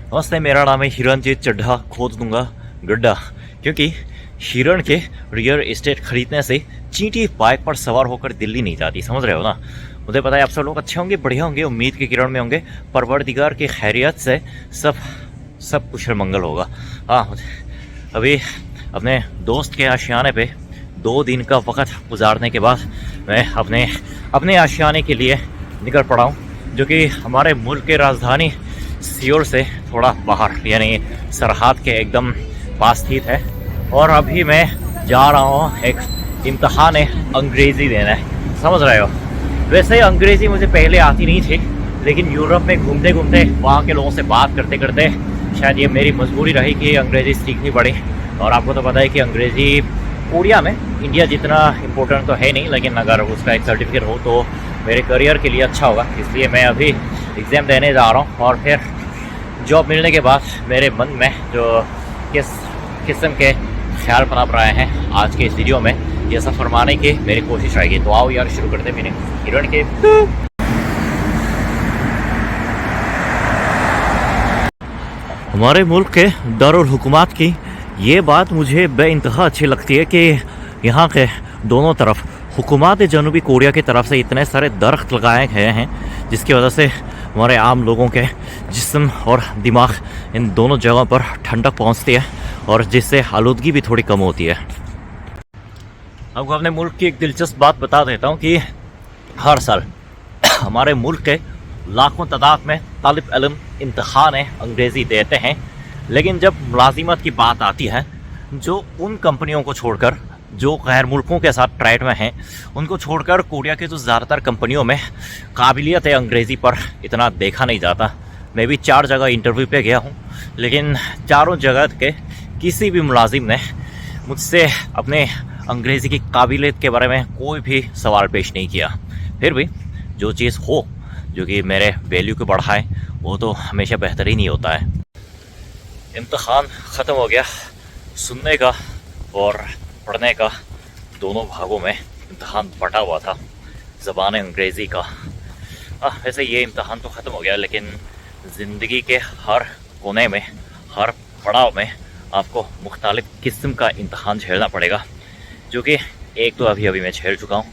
नमस्ते, मेरा नाम है हिरणजीत चड्ढा। खोद दूंगा गड्ढा, क्योंकि हिरण के रियल एस्टेट खरीदने से चींटी बाइक पर सवार होकर दिल्ली नहीं जाती, समझ रहे हो ना। मुझे पता है आप सब लोग अच्छे होंगे, बढ़िया होंगे, उम्मीद की किरण में होंगे, परवरदिगार की खैरियत से सब सब कुशल मंगल होगा। हाँ, अभी अपने दोस्त के आशियाने पे 2 दिन का वक़्त गुजारने के बाद मैं अपने आशियाने के लिए निकल पड़ा हूँ, जो कि हमारे मुल्क के राजधानी सियोल से थोड़ा बाहर, यानी सरहद के एकदम पास स्थित है। और अभी मैं जा रहा हूँ एक इम्तहान अंग्रेज़ी देना है, समझ रहे हो। वैसे अंग्रेज़ी मुझे पहले आती नहीं थी, लेकिन यूरोप में घूमते घूमते वहाँ के लोगों से बात करते करते शायद ये मेरी मजबूरी रही कि अंग्रेज़ी सीखनी पड़ी। और आपको तो पता है कि अंग्रेज़ी कोरिया में इंडिया जितना इम्पोर्टेंट तो है नहीं, लेकिन अगर उसका एक सर्टिफिकेट हो तो मेरे करियर के लिए अच्छा होगा। इसलिए मैं अभी एग्ज़ाम देने जा रहा हूँ, और फिर जॉब मिलने के बाद मेरे मन में जो किस किस्म के ख्याल पनप रहे हैं, आज के इस वीडियो में ये सब फरमाने की मेरी कोशिश रहेगी। तो आओ यार, शुरू करते मेरे हिरण के। हमारे मुल्क के दारुल हुकूमत की ये बात मुझे बेइंतहा अच्छी लगती है कि यहाँ के दोनों तरफ हुकूमत जनूबी कोरिया की तरफ से इतने सारे दरख्त लगाए गए हैं, जिसकी वजह से हमारे आम लोगों के जिस्म और दिमाग इन दोनों जगहों पर ठंडक पहुँचती है, और जिससे आलूदगी भी थोड़ी कम होती है। आपको अपने मुल्क की एक दिलचस्प बात बता देता हूँ कि हर साल हमारे मुल्क के लाखों तादाद में तालिब इल्म इम्तहान अंग्रेज़ी देते हैं, लेकिन जब मुलाजिमत की बात आती है, जो उन कंपनियों को छोड़कर जो गैर मुल्कों के साथ ट्रेड में हैं, उनको छोड़कर कोरिया के जो ज़्यादातर कंपनियों में काबिलियत अंग्रेज़ी पर इतना देखा नहीं जाता। मैं भी 4 जगह इंटरव्यू पे गया हूँ, लेकिन चारों जगह के किसी भी मुलाजिम ने मुझसे अपने अंग्रेज़ी की काबिलियत के बारे में कोई भी सवाल पेश नहीं किया। फिर भी जो चीज़ हो जो कि मेरे वैल्यू को बढ़ाए, वो तो हमेशा बेहतर ही नहीं होता है। इम्तहान ख़त्म हो गया, सुनने का और पढ़ने का दोनों भागों में इम्तहान बटा हुआ था, ज़बान अंग्रेज़ी का। वैसे ये इम्तहान तो ख़त्म हो गया, लेकिन ज़िंदगी के हर कोने में, हर पड़ाव में आपको मुख्तलिफ़ किस्म का इम्तहान झेलना पड़ेगा, जो कि एक तो अभी मैं झेल चुका हूँ।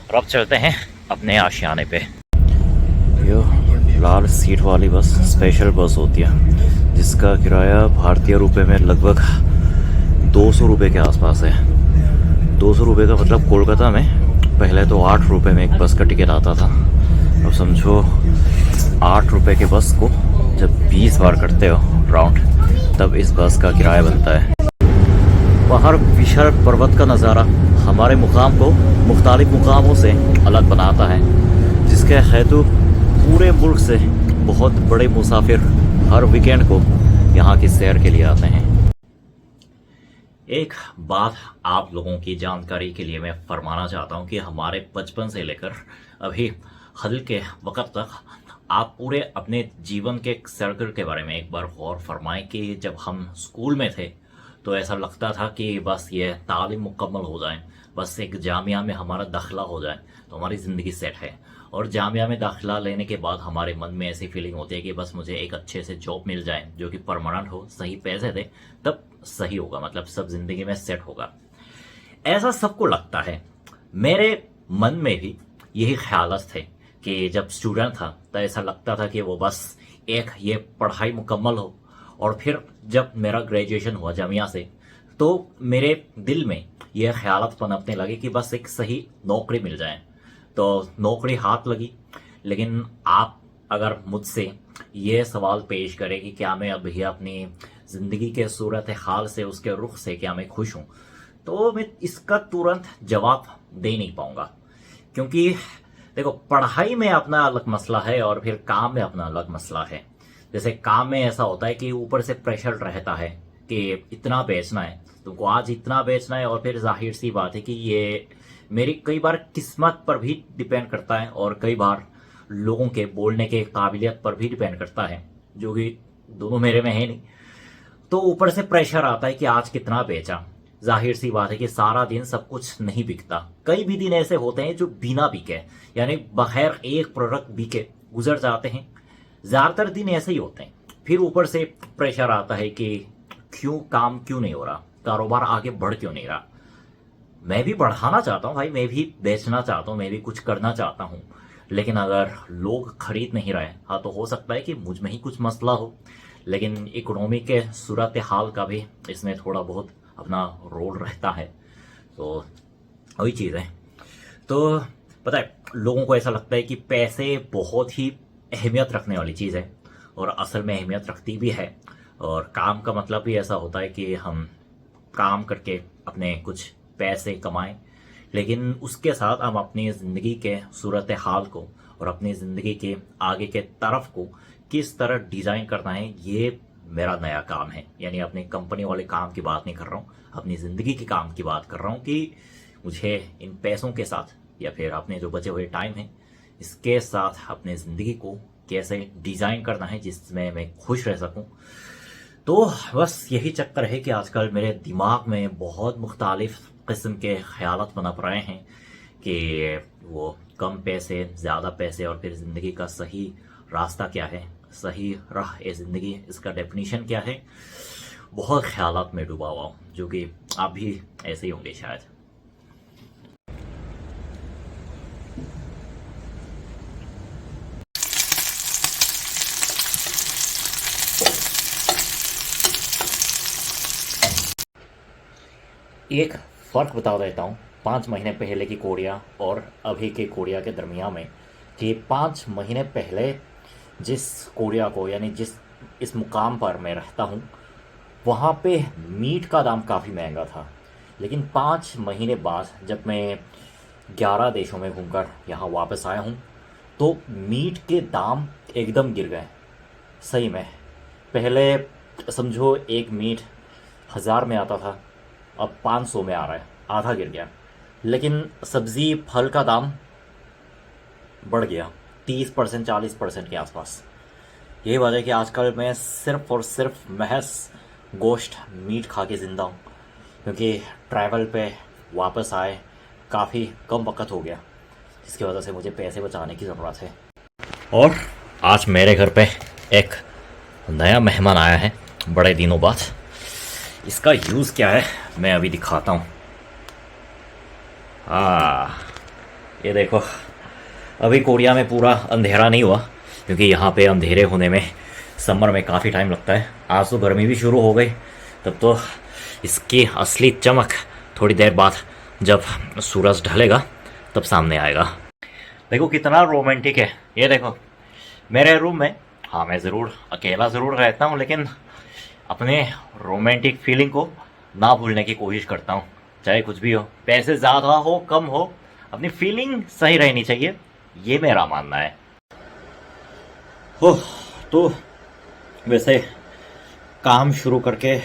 और अब चलते हैं अपने आशियाने पे। यो लाल सीट वाली बस स्पेशल बस होती है, जिसका किराया भारतीय रुपए में लगभग 200 रुपये के आसपास है। 200 रुपये का मतलब कोलकाता में पहले तो 8 रुपये में एक बस का टिकट आता था। अब समझो 8 रुपये के बस को जब 20 बार करते हो राउंड, तब इस बस का किराया बनता है। बाहर विशाल पर्वत का नज़ारा हमारे मुकाम को मुख्तलिफ मुकामों से अलग बनाता है, जिसके हेतु पूरे मुल्क से बहुत बड़े मुसाफिर हर वीकेंड को यहाँ की सैर के लिए आते हैं। एक बात आप लोगों की जानकारी के लिए मैं फरमाना चाहता हूँ कि हमारे बचपन से लेकर अभी हाल के वक्त तक आप पूरे अपने जीवन के सर्कल के बारे में एक बार गौर फरमाएं कि जब हम स्कूल में थे तो ऐसा लगता था कि बस ये तालीम मुकम्मल हो जाए, बस एक जामिया में हमारा दाखिला हो जाए तो हमारी ज़िंदगी सेट है। और जामिया में दाखिला लेने के बाद हमारे मन में ऐसी फीलिंग होती है कि बस मुझे एक अच्छे से जॉब मिल जाए जो कि परमानेंट हो, सही पैसे दे, तब सही होगा, मतलब सब ज़िंदगी में सेट होगा। ऐसा सबको लगता है। मेरे मन में भी यही ख्यालात थे कि जब स्टूडेंट था तो ऐसा लगता था कि वो बस एक ये पढ़ाई मुकम्मल हो, और फिर जब मेरा ग्रेजुएशन हुआ जामिया से, तो मेरे दिल में ये ख्यालात पनपने लगे कि बस एक सही नौकरी मिल जाए। तो नौकरी हाथ लगी, लेकिन आप अगर मुझसे ये सवाल पेश करें कि क्या मैं अभी अपनी ज़िंदगी के सूरत हाल से, उसके रुख से क्या मैं खुश हूँ, तो मैं इसका तुरंत जवाब दे नहीं पाऊँगा। क्योंकि देखो, पढ़ाई में अपना अलग मसला है और फिर काम में अपना अलग मसला है। जैसे काम में ऐसा होता है कि ऊपर से प्रेशर रहता है कि इतना बेचना है, तुमको आज इतना बेचना है, और फिर जाहिर सी बात है कि ये मेरी कई बार किस्मत पर भी डिपेंड करता है, और कई बार लोगों के बोलने के काबिलियत पर भी डिपेंड करता है, जो कि दोनों मेरे में है नहीं। तो ऊपर से प्रेशर आता है कि आज कितना बेचा। जाहिर सी बात है कि सारा दिन सब कुछ नहीं बिकता, कई भी दिन ऐसे होते हैं जो बिना बिके, यानी बगैर एक प्रोडक्ट बिके गुजर जाते हैं। ज़्यादातर दिन ऐसे ही होते हैं। फिर ऊपर से प्रेशर आता है कि काम क्यों नहीं हो रहा, कारोबार आगे बढ़ क्यों नहीं रहा। मैं भी बढ़ाना चाहता हूँ भाई, मैं भी बेचना चाहता हूँ, मैं भी कुछ करना चाहता हूँ, लेकिन अगर लोग खरीद नहीं रहे, हाँ तो हो सकता है कि मुझ में ही कुछ मसला हो, लेकिन इकोनॉमी के सूरत हाल का भी इसमें थोड़ा बहुत अपना रोल रहता है। तो वही चीज़ है। तो पता है, लोगों को ऐसा लगता है कि पैसे बहुत ही अहमियत रखने वाली चीज़ है, और असल में अहमियत रखती भी है। और काम का मतलब भी ऐसा होता है कि हम काम करके अपने कुछ पैसे कमाएं, लेकिन उसके साथ हम अपनी ज़िंदगी के सूरत हाल को और अपनी ज़िंदगी के आगे के तरफ को किस तरह डिज़ाइन करना है, ये मेरा नया काम है। यानी अपनी कंपनी वाले काम की बात नहीं कर रहा हूँ, अपनी ज़िंदगी के काम की बात कर रहा हूँ कि मुझे इन पैसों के साथ या फिर अपने जो बचे हुए टाइम है इसके साथ अपनी ज़िंदगी को कैसे डिज़ाइन करना है जिसमें मैं खुश रह सकूं। तो बस यही चक्कर है कि आजकल मेरे दिमाग में बहुत मुख्तालिफ किस्म के ख्यालात पनप रहे हैं कि वो कम पैसे, ज़्यादा पैसे, और फिर ज़िंदगी का सही रास्ता क्या है, सही राह ए ज़िंदगी, इसका डेफिनीशन क्या है। बहुत ख्यालात में डूबा हुआ हूँ, जो कि आप भी ऐसे ही होंगे शायद। एक फ़र्क बता देता हूँ 5 महीने पहले की कोरिया और अभी के कोरिया के दरमियान में, कि 5 महीने पहले जिस कोरिया को, यानी जिस इस मुकाम पर मैं रहता हूँ, वहाँ पे मीट का दाम काफ़ी महंगा था। लेकिन 5 महीने बाद जब मैं 11 देशों में घूमकर यहाँ वापस आया हूँ, तो मीट के दाम एकदम गिर गए। सही में, पहले समझो एक मीट 1000 में आता था, अब 500 में आ रहा है, आधा गिर गया। लेकिन सब्ज़ी फल का दाम बढ़ गया 30% 40% के आसपास। यही वजह है कि आजकल मैं सिर्फ़ और सिर्फ महज गोश्त मीट खा के ज़िंदा हूँ, क्योंकि ट्रैवल पे वापस आए काफ़ी कम वक्त हो गया, जिसकी वजह से मुझे पैसे बचाने की ज़रूरत है। और आज मेरे घर पे एक नया मेहमान आया है बड़े दिनों बाद। इसका यूज़ क्या है मैं अभी दिखाता हूँ। ये देखो, अभी कोरिया में पूरा अंधेरा नहीं हुआ, क्योंकि यहाँ पे अंधेरे होने में समर में काफ़ी टाइम लगता है। आज तो गर्मी भी शुरू हो गई, तब तो इसकी असली चमक थोड़ी देर बाद जब सूरज ढलेगा तब सामने आएगा। देखो कितना रोमांटिक है। ये देखो मेरे रूम में, हाँ मैं ज़रूर अकेला ज़रूर रहता हूँ, लेकिन अपने रोमांटिक फीलिंग को ना भूलने की कोशिश करता हूँ, चाहे कुछ भी हो, पैसे ज़्यादा हो कम हो, अपनी फीलिंग सही रहनी चाहिए, ये मेरा मानना है। हो तो वैसे काम शुरू करके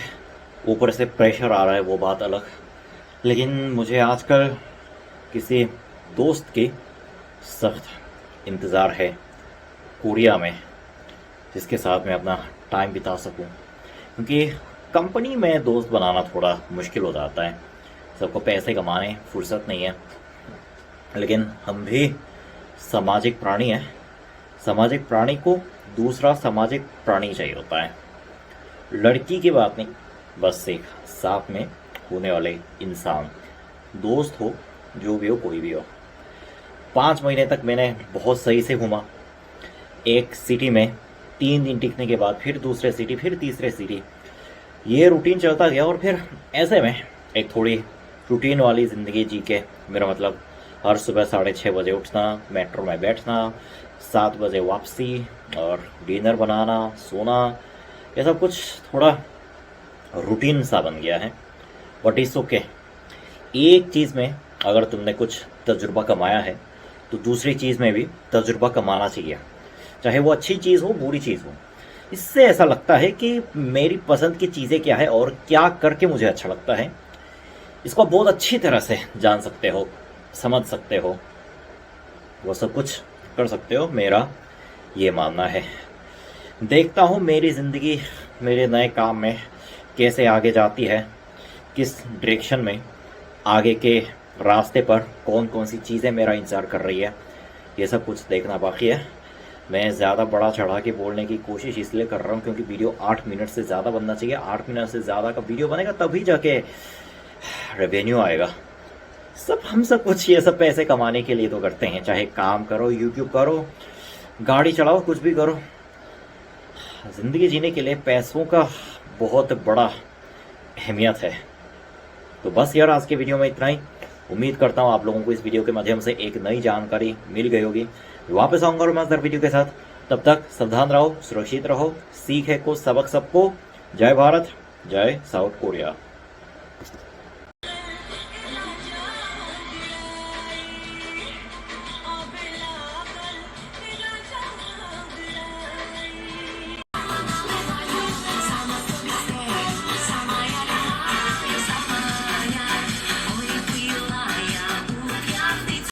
ऊपर से प्रेशर आ रहा है वो बात अलग, लेकिन मुझे आजकल किसी दोस्त की सख्त इंतज़ार है कोरिया में, जिसके साथ मैं अपना टाइम बिता सकूं। क्योंकि कंपनी में दोस्त बनाना थोड़ा मुश्किल हो जाता है, सबको पैसे कमाने फुर्सत नहीं है। लेकिन हम भी सामाजिक प्राणी हैं, सामाजिक प्राणी को दूसरा सामाजिक प्राणी चाहिए होता है। लड़की की बात नहीं, बस एक साथ में होने वाले इंसान, दोस्त हो, जो भी हो, कोई भी हो। 5 महीने तक मैंने बहुत सही से घूमा। एक सिटी में 3 दिन टिकने के बाद फिर दूसरे सिटी, फिर तीसरे सिटी, ये रूटीन चलता गया। और फिर ऐसे में एक थोड़ी रूटीन वाली ज़िंदगी जी के, मेरा मतलब हर सुबह 6:30 बजे उठना, मेट्रो में बैठना, 7 बजे वापसी, और डिनर बनाना, सोना, ये सब कुछ थोड़ा रूटीन सा बन गया है। But it's okay. एक चीज़ में अगर तुमने कुछ तजुर्बा कमाया है तो दूसरी चीज़ में भी तजुर्बा कमाना चाहिए, चाहे वो अच्छी चीज़ हो, बुरी चीज़ हो। इससे ऐसा लगता है कि मेरी पसंद की चीज़ें क्या है और क्या करके मुझे अच्छा लगता है, इसको बहुत अच्छी तरह से जान सकते हो, समझ सकते हो, वो सब कुछ कर सकते हो, मेरा ये मानना है। देखता हूँ मेरी ज़िंदगी मेरे नए काम में कैसे आगे जाती है, किस डायरेक्शन में, आगे के रास्ते पर कौन कौन सी चीज़ें मेरा इंतज़ार कर रही है, ये सब कुछ देखना बाकी है। मैं ज़्यादा बड़ा चढ़ा के बोलने की कोशिश इसलिए कर रहा हूँ क्योंकि वीडियो 8 मिनट से ज़्यादा बनना चाहिए। 8 मिनट से ज़्यादा का वीडियो बनेगा तभी जाके रेवेन्यू आएगा। हम सब कुछ ये सब पैसे कमाने के लिए तो करते हैं, चाहे काम करो, यूट्यूब करो, गाड़ी चलाओ, कुछ भी करो। ज़िंदगी जीने के लिए पैसों का बहुत बड़ा अहमियत है। तो बस यार, आज के वीडियो में इतना ही। उम्मीद करता हूँ आप लोगों को इस वीडियो के माध्यम से एक नई जानकारी मिल गई होगी। वापस आऊँगा और मज़ेदार वीडियो के साथ। तब तक सावधान रहो, सुरक्षित रहो, सीख है कुछ, सबक सबको। जय भारत, जय साउथ कोरिया।